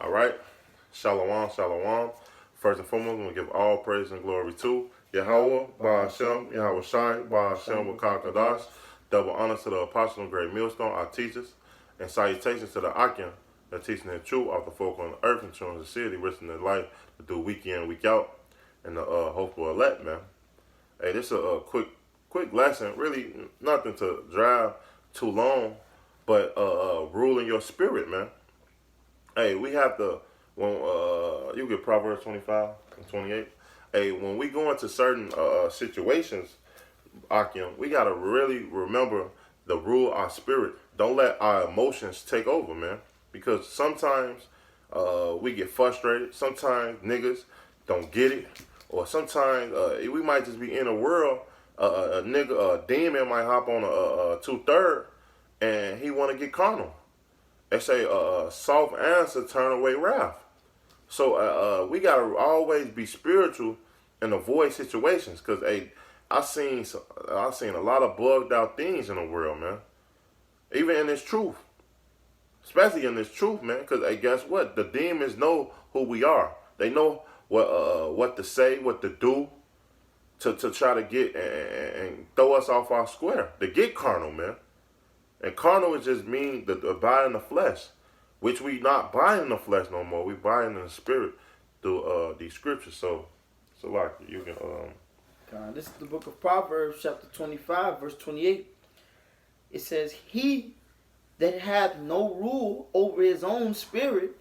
All right. Shalom, shalom. First and foremost, I'm going to give all praise and glory to Yahweh, Ba'ashem, Yahweh Shai, Ba'ashem, Wakakadash. Double honor to the apostle and great millstone, our teachers, and salutations to the Akim, that teaching the truth off the folk on the earth and showing the city, risking their life to do week in, week out, and the hopeful elect, man. Hey, this is a quick lesson, really nothing to drive too long, but ruling your spirit, man. Hey, we have to, when you get Proverbs 25 and 28, hey, when we go into certain situations, Akim, we got to really remember to rule our spirit. Don't let our emotions take over, man. Because sometimes we get frustrated. Sometimes niggas don't get it. Or sometimes we might just be in a world, a demon might hop on a 2/3 and he want to get carnal. They say soft answer turn away wrath. So we got to always be spiritual and avoid situations. Because, hey, I've seen a lot of bugged out things in the world, man. Even in this truth. Especially in this truth, man. Because, hey, guess what? The demons know who we are. They know what to say, what to do to try to get and throw us off our square. To get carnal, man. And carnal is just mean the abide in the flesh. Which we not buying in the flesh no more. We buying in the spirit through these scriptures. So like you can This is the book of Proverbs, chapter 25, verse 28. It says, "He that hath no rule over his own spirit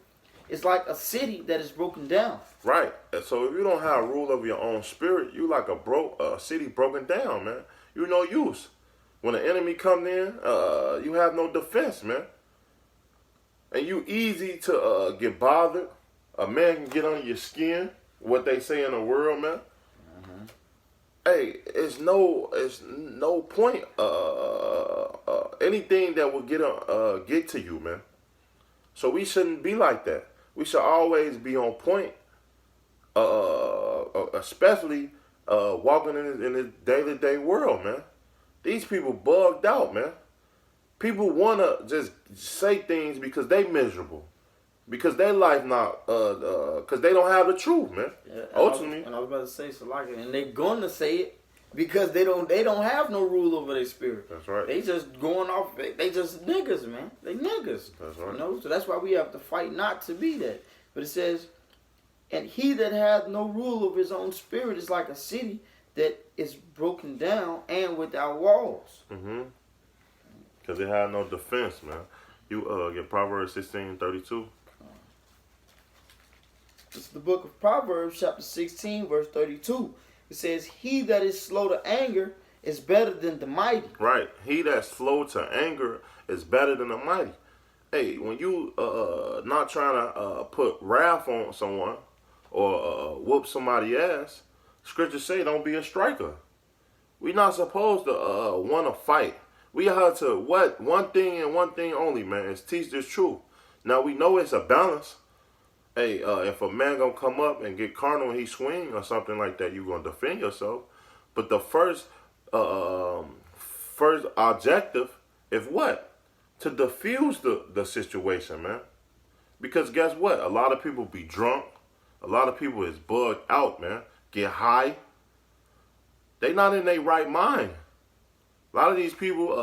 is like a city that is broken down." Right. So if you don't have rule over your own spirit, you like a city broken down, man. You no use. When an enemy come in, you have no defense, man. And you easy to get bothered. A man can get under your skin. What they say in the world, man. Hey, it's no point. Anything that will get to you, man. So we shouldn't be like that. We should always be on point. Especially walking in this day-to-day world, man. These people bugged out, man. People want to just say things because they miserable. Because their life not, because they don't have the truth, man. Yeah, Ultimately. I was about to say Salaka, and they're gonna say it because they don't have no rule over their spirit. That's right. They just going off. They just niggas, man. They niggas. That's right. You know, so that's why we have to fight not to be that. But it says, "And he that hath no rule of his own spirit is like a city that is broken down and without walls." Because they have no defense, man. You get Proverbs 16:32. It's the book of Proverbs, chapter 16, verse 32. It says, "He that is slow to anger is better than the mighty." Right. He that's slow to anger is better than the mighty. Hey, when you not trying to put wrath on someone or whoop somebody ass, scriptures say don't be a striker. We're not supposed to want to fight. We have to one thing and one thing only, man, is teach this truth. Now we know it's a balance. Hey, if a man gonna come up and get carnal and he swing or something like that, you gonna defend yourself. But the first objective is what? To diffuse the situation, man. Because guess what? A lot of people be drunk. A lot of people is bugged out, man. Get high. They not in their right mind. A lot of these people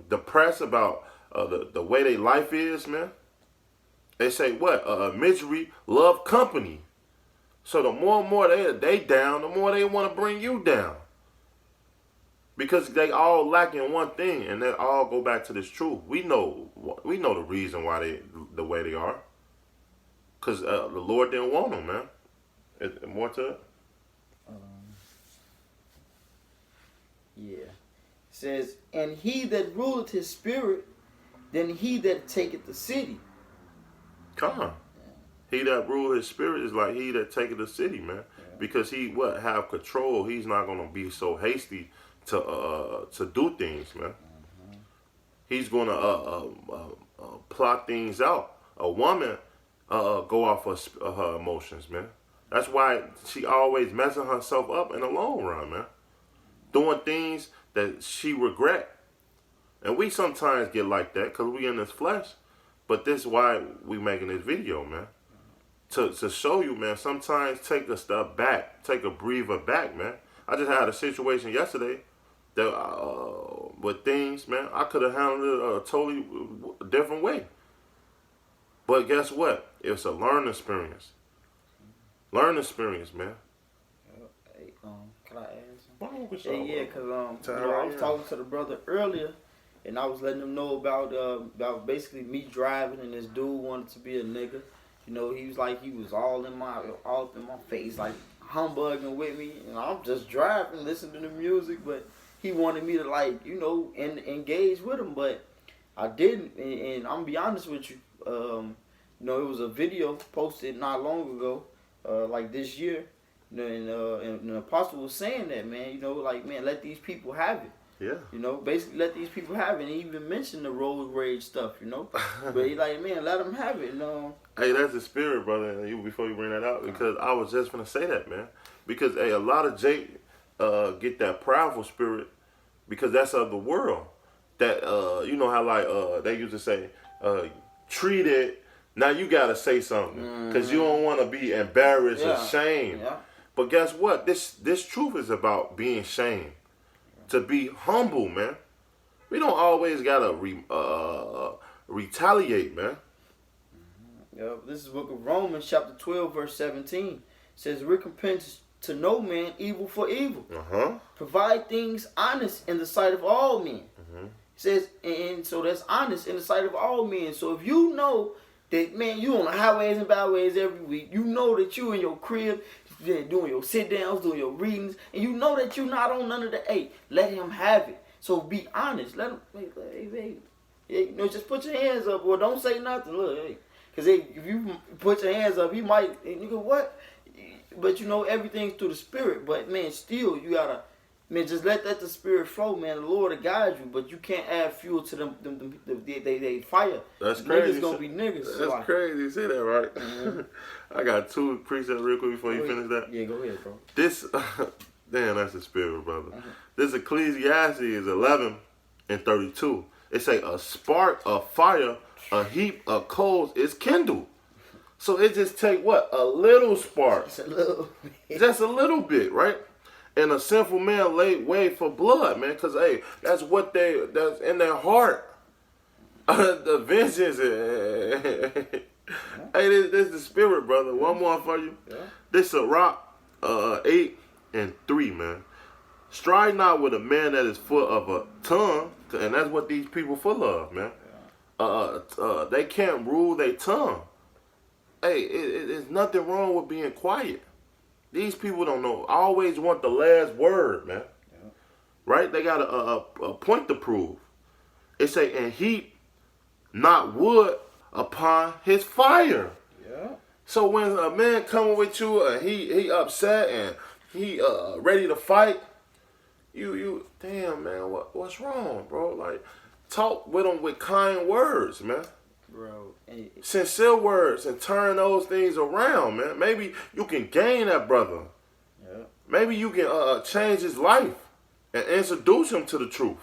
depressed about the way their life is, man. They say what? Misery love company. So the more and more they down, the more they want to bring you down. Because they all lacking one thing, and they all go back to this truth. We know the reason why they the way they are. Because the Lord didn't want them, man. Is more to it? Yeah. It says, "And he that ruleth his spirit, then he that taketh the city." Come on. He that rule his spirit is like he that taketh the city, man. Yeah. Because he have control. He's not gonna be so hasty to do things, man. He's gonna plot things out. A woman go off her emotions, man. That's why she always messing herself up in the long run, man. Doing things that she regret. And we sometimes get like that because we in this flesh. But this is why we making this video, man. to show you, man. Sometimes take a step back, take a breather back, man. I just had a situation yesterday that with things, man, I could have handled it a totally different way. But guess what? It's a learning experience. Learning experience, man. Hey, can I ask? Yeah, Because I was talking to the brother earlier, and I was letting him know about basically me driving, and this dude wanted to be a nigga. You know, he was like, he was all up in my face, like humbugging with me, and I'm just driving, listening to the music, but he wanted me to, like, you know, engage with him, but I didn't, and I'm gonna be honest with you. You know, it was a video posted not long ago, like this year, and the apostle was saying that, man, you know, like, man, let these people have it. Yeah. You know, basically let these people have it. And he even mentioned the road rage stuff, you know. But he like, man, let them have it. Hey, that's the spirit, brother. Before you bring that out, because I was just gonna say that, man. Because hey, a lot of Jake get that proudful spirit because that's of the world. That you know how like they used to say, treat it. Now you gotta say something because you don't want to be embarrassed or shamed. Yeah. But guess what? This truth is about being shamed. To be humble, man. We don't always gotta retaliate, man. Yeah, this is the book of Romans, chapter 12, verse 17. It says, recompense to no man evil for evil. Provide things honest in the sight of all men. It says, and so that's honest in the sight of all men. So if you know that, man, you on the highways and byways every week, you know that you in your crib, doing your sit downs, doing your readings, and you know that you're not on none of the eight. Let him have it. So be honest. Let him, hey, you know, just put your hands up or don't say nothing. Look, hey, because if you put your hands up, he might, you go, what? But you know, everything's through the spirit. But man, still, you gotta, man, just let the spirit flow, man. The Lord will guide you, but you can't add fuel to them they fire. That's crazy. Niggas gonna be niggas. That's crazy. You say that, right? I got two precepts real quick before you finish that. Yeah, go ahead, bro. This, damn, that's the spirit, brother. This Ecclesiastes 11 and 32. It say a spark, a fire, a heap of coals is kindled. So it just take what? A little spark. Just a little bit. Just a little bit, right? And a sinful man laid wait for blood, man. Because, hey, that's in their heart. The vengeance. Hey, this is the spirit, brother. One more for you. Yeah. This is Rock 8 and 3, man. Strive not with a man that is full of a tongue, and that's what these people full of, man. They can't rule their tongue. Hey, there's nothing wrong with being quiet. These people don't know. Always want the last word, man. Yeah. Right? They got a point to prove. It say, and heap not wood upon his fire. Yeah. So when a man coming with you and he upset and he ready to fight, you damn, man, what's wrong, bro? Like, talk with him with kind words, man. Bro, sincere words and turn those things around, man. Maybe you can gain that brother. Yeah. Maybe you can change his life and introduce him to the truth.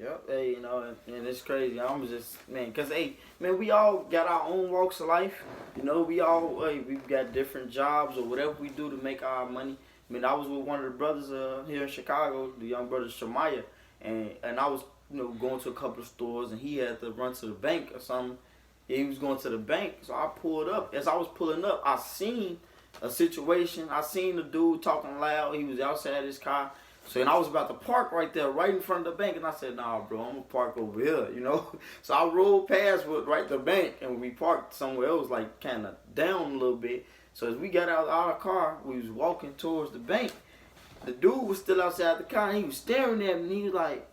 Yeah. Hey, you know, and it's crazy. I'm just, man, because, hey, man, we all got our own walks of life. You know, we've got different jobs or whatever we do to make our money. I mean, I was with one of the brothers here in Chicago, the young brother Shemaiah, and I was, you know, going to a couple of stores, and he had to run to the bank or something. Yeah, he was going to the bank, so I pulled up. As I was pulling up, I seen a situation. I seen the dude talking loud. He was outside his car. So, and I was about to park right there, right in front of the bank, and I said, nah, bro, I'm going to park over here, you know. So I rolled past right the bank, and we parked somewhere else, like kind of down a little bit. So as we got out of our car, we was walking towards the bank. The dude was still outside the car, and he was staring at me, and he was like,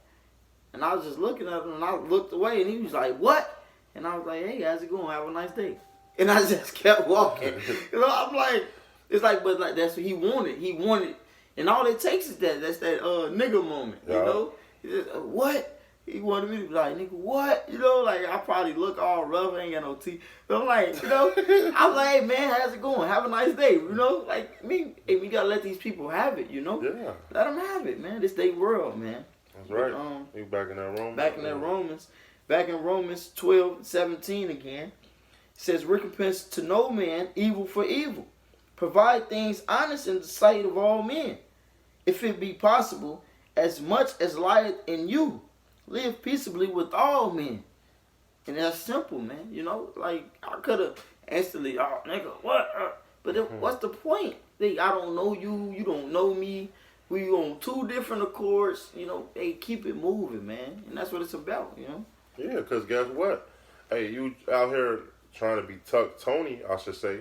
and I was just looking at him, and I looked away, and he was like, what? And I was like, hey, how's it going? Have a nice day. And I just kept walking. You know, I'm like, it's like, but like that's what he wanted. He wanted, and all it takes is that. That's that nigga moment. You know, he just, what? He wanted me to be like, nigga, what? You know, like I probably look all rough, ain't got no teeth. But I'm like, you know, I'm like, hey man, how's it going? Have a nice day. You know, like me, hey, we gotta let these people have it. You know, yeah, let them have it, man. This they world, man. That's right. You back in that Romans. Back in Romans 12:17 again. It says, recompense to no man evil for evil. Provide things honest in the sight of all men. If it be possible, as much as lieth in you, live peaceably with all men. And that's simple, man. You know, like, I could have instantly, oh, nigga, what? But what's the point? I don't know you. You don't know me. We on two different accords. You know, they keep it moving, man. And that's what it's about, you know? Yeah, because guess what? Hey, you out here trying to be Tony, I should say.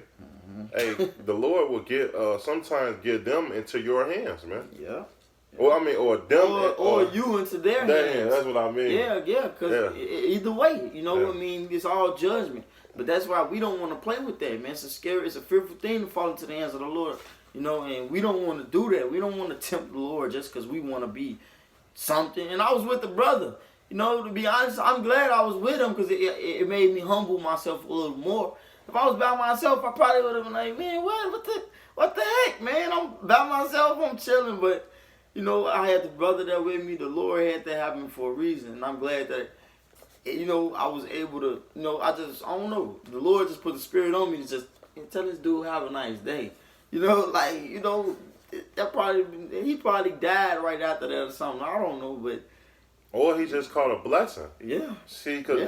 Hey, the Lord will sometimes get them into your hands, man. Yeah. Or I mean, or them, or you into their hands. That's what I mean. Yeah, because either way, you know what I mean? It's all judgment. But that's why we don't want to play with that, man. It's a fearful thing to fall into the hands of the Lord, you know, and we don't want to do that. We don't want to tempt the Lord just because we want to be something. And I was with the brother. You know, to be honest, I'm glad I was with him because it made me humble myself a little more. If I was by myself, I probably would have been like, man, what the heck, man? I'm by myself, I'm chilling. But, you know, I had the brother there with me. The Lord had that happen for a reason. And I'm glad that, you know, I was able to, you know, I don't know. The Lord just put the spirit on me to just tell this dude have a nice day. You know, like, you know, he probably died right after that or something. I don't know, but. Or he just called a blessing. Yeah. See, because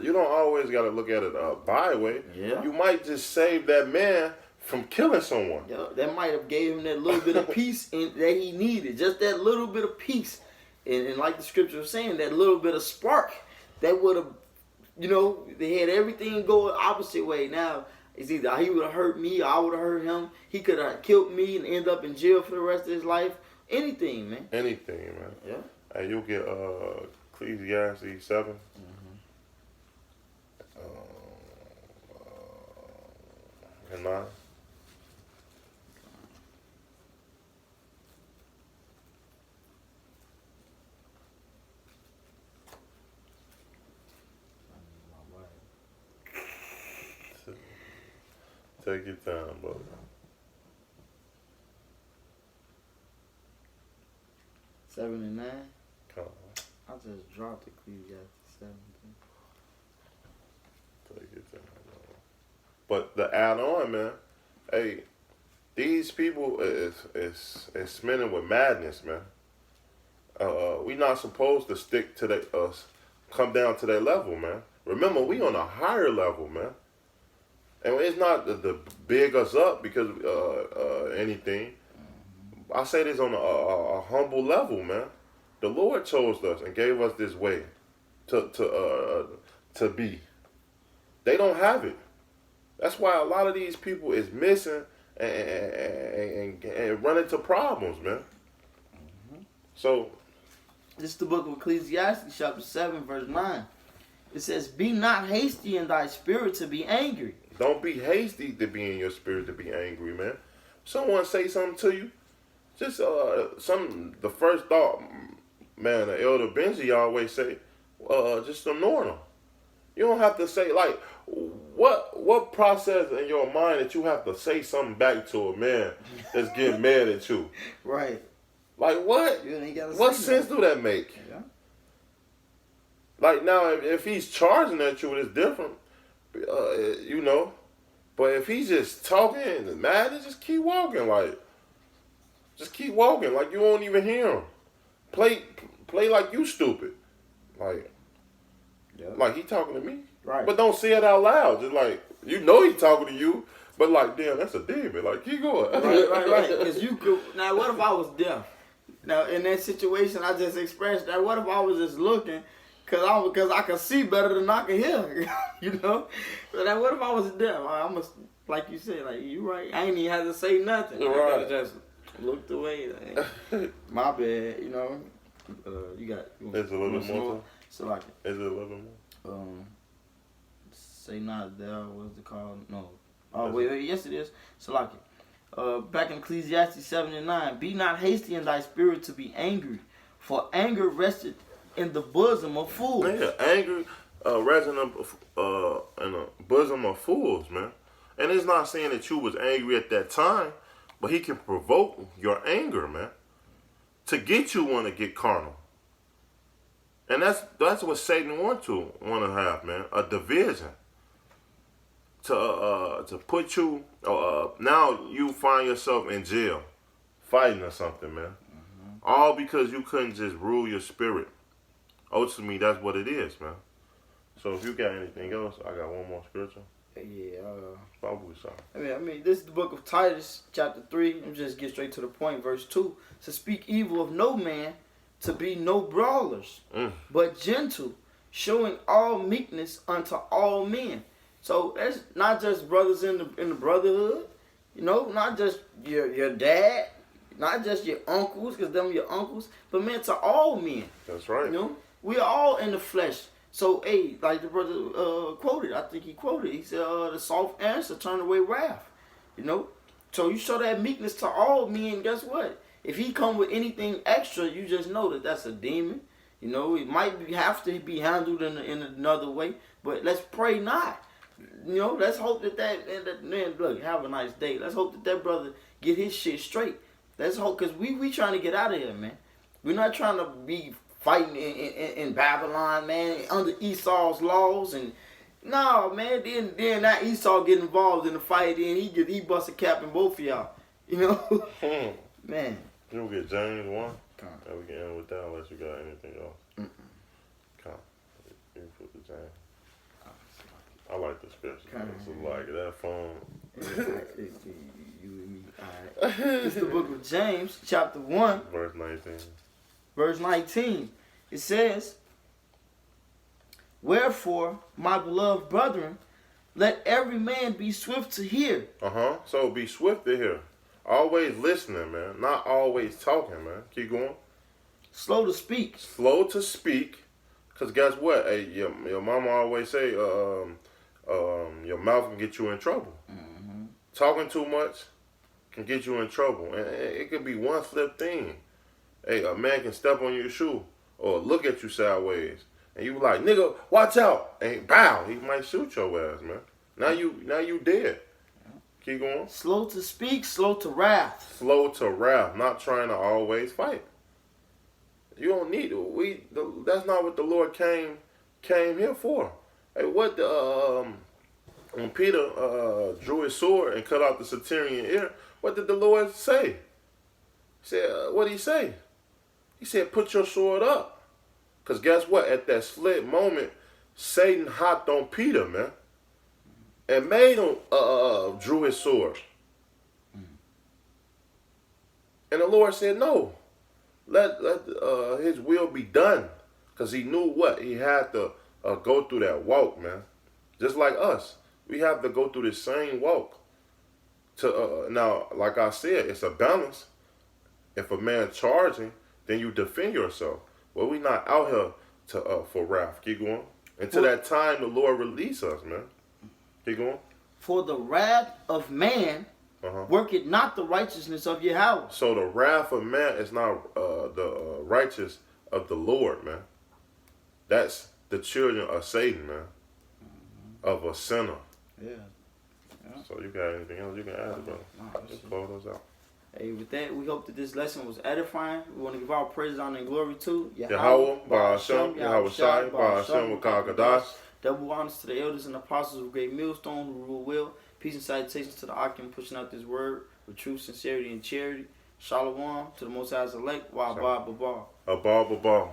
you don't always got to look at it byway. Yeah. You might just save that man from killing someone. Yeah, that might have gave him that little bit of peace that he needed. Just that little bit of peace. And like the scripture was saying, that little bit of spark that would have, you know, they had everything go opposite way. Now, it's either he would have hurt me or I would have hurt him. He could have killed me and end up in jail for the rest of his life. Anything, man. Anything, man. Yeah. Hey, you'll get Ecclesiastes 7. And 9. Take your time, brother. 7 and 9. Come on. I just dropped Ecclesiastes 7. Take your time, brother. But the add-on, man. Hey, these people is smitten with madness, man. We not supposed to stick to come down to that level, man. Remember, we on a higher level, man. And it's not to big us up because anything. I say this on a humble level, man. The Lord chose us and gave us this way to be. They don't have it. That's why a lot of these people is missing and run into problems, man. So, this is the book of Ecclesiastes, chapter 7, verse 9. It says, be not hasty in thy spirit to be angry. Don't be hasty to be in your spirit to be angry, man. Someone say something to you, just the first thought, man, the Elder Benji always say, just ignore them. You don't have to say, like, what process in your mind that you have to say something back to a man that's getting mad at you? Right. Like, what? What sense do that make? Yeah. Like, now, if he's charging at you, it's different, you know. But if he's just talking and mad, just keep walking, like, just keep walking, like you won't even hear him. Play like you stupid, like, like he talking to me, right? But don't say it out loud. Just like you know he talking to you, but like, damn, that's a demon. Like, keep going. Right. Because you could. Now, what if I was deaf? Now, in that situation, I just expressed that. What if I was just looking? Because I can see better than I can hear, you know? So now, what if I was deaf? I must, like you said, like, you right. I ain't even have to say nothing. Right. I just looked away. Like, my bad, you know? It's a little bit more. So, like, is it a little bit more? Say not there. What's it called? No. Oh, wait, yes, it is. So, like, back in Ecclesiastes 7 and 9, be not hasty in thy spirit to be angry, for anger rested in the bosom of fools. Yeah, anger resting in the bosom of fools, man. And it's not saying that you was angry at that time, but he can provoke your anger, man, to get you want to get carnal. And that's what Satan want to have, man, a division. to put you. Now you find yourself in jail, fighting or something, man. All because you couldn't just rule your spirit. Ultimately, that's what it is, man. So if you got anything else, I got one more scripture. Yeah. Probably so. I mean, this is the book of Titus, chapter 3. Let me just get straight to the point. Verse 2. To speak evil of no man, to be no brawlers, but gentle, showing all meekness unto all men. So that's not just brothers in the brotherhood. You know, not just your dad, not just your uncles, because them your uncles, but man, to all men. That's right. You know, we are all in the flesh. So, hey, like the brother quoted, I think he quoted, he said, the soft answer turn away wrath. You know? So you show that meekness to all men, guess what? If he come with anything extra, you just know that that's a demon. You know, it might have to be handled in another way, but let's pray not. You know, let's hope that man, look, have a nice day. Let's hope that brother get his shit straight. Let's hope, because we trying to get out of here, man. We're not trying to be fighting in Babylon, man, under Esau's laws. And no, man, then that Esau get involved in the fight, then he bust a cap in both of y'all. You know? Man. You will get James 1. And we can end with that unless you got anything else. Come. You can put the James. I like the scripture. It's like that phone. Alright. It's the book of James, chapter 1. Verse 19. Verse 19, it says, wherefore, my beloved brethren, let every man be swift to hear. So be swift to hear. Always listening, man. Not always talking, man. Keep going. Slow to speak. Slow to speak. Because guess what? Hey, your mama always say, your mouth can get you in trouble. Talking too much can get you in trouble. And it could be one slip thing. Hey, a man can step on your shoe or look at you sideways, and you like, nigga, watch out, and bow, he might shoot your ass, man. Now you dead. Keep going. Slow to speak, slow to wrath. Slow to wrath, not trying to always fight. You don't need it. That's not what the Lord came here for. Hey, what when Peter drew his sword and cut out the centurion ear, what did the Lord say? He said, what did he say? He said, put your sword up. Because guess what? At that split moment, Satan hopped on Peter, man. And made him drew his sword. And the Lord said, no. Let his will be done. Because he knew what? He had to go through that walk, man. Just like us. We have to go through the same walk. Now, like I said, it's a balance. If a man charging, then you defend yourself. Well, we not out here for wrath. Keep going. Until that time, the Lord release us, man. Keep going. For the wrath of man worketh not the righteousness of Yahweh. So the wrath of man is not the righteous of the Lord, man. That's the children of Satan, man. Of a sinner. Yeah. So you got anything else you can add, brother? Just close us out. Hey, with that, we hope that this lesson was edifying. We want to give our praise, honor, and glory to Yahweh, Ba'ashem, Yahweh Shai, Ba'ashem, Wakakadash. Double honors to the elders and apostles of Great Millstone who rule well. Peace and salutations to the Akim pushing out this word with truth, sincerity, and charity. Shalom to the Most High's elect. Wa ba ba ba. Abba,